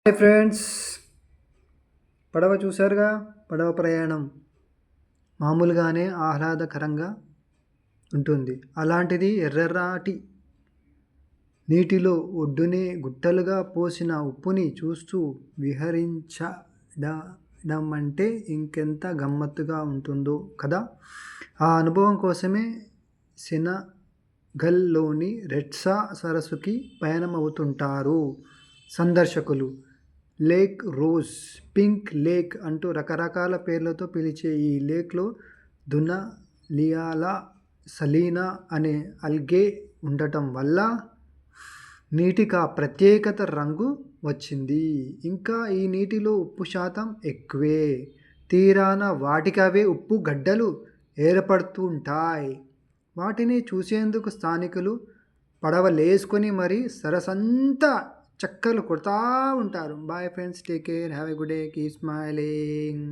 Hi friends, పడవ చూశారుగా. పడవ ప్రయాణం మామూలుగానే ఆహ్లాదకరంగా ఉంటుంది. అలాంటిది ఎర్రరాటి నీటిలో ఒడ్డునే గుట్టలుగా పోసిన ఉప్పుని చూస్తూ విహరించడమంటే ఇంకెంత గమ్మత్తుగా ఉంటుందో కదా. ఆ అనుభవం కోసమే సెనగల్లోని రెడ్సా సరస్సుకి పయనమవుతుంటారు సందర్శకులు. లేక్ రోజ్, పింక్ లేక్ అంటూ రకరకాల పేర్లతో పిలిచే ఈ లేక్లో దునలియాలా సలీనా అనే అల్గే ఉండటం వల్ల నీటికి ఆ ప్రత్యేకత రంగు వచ్చింది. ఇంకా ఈ నీటిలో ఉప్పు శాతం ఎక్కువే. తీరాన వాటికవే ఉప్పు గడ్డలు ఏర్పడుతుంటాయి. వాటిని చూసేందుకు స్థానికులు పడవలేసుకొని మరీ సరస్సంతా చక్కర్లు కొడతా ఉంటారు. Bye friends, take care, have a good day, keep smiling.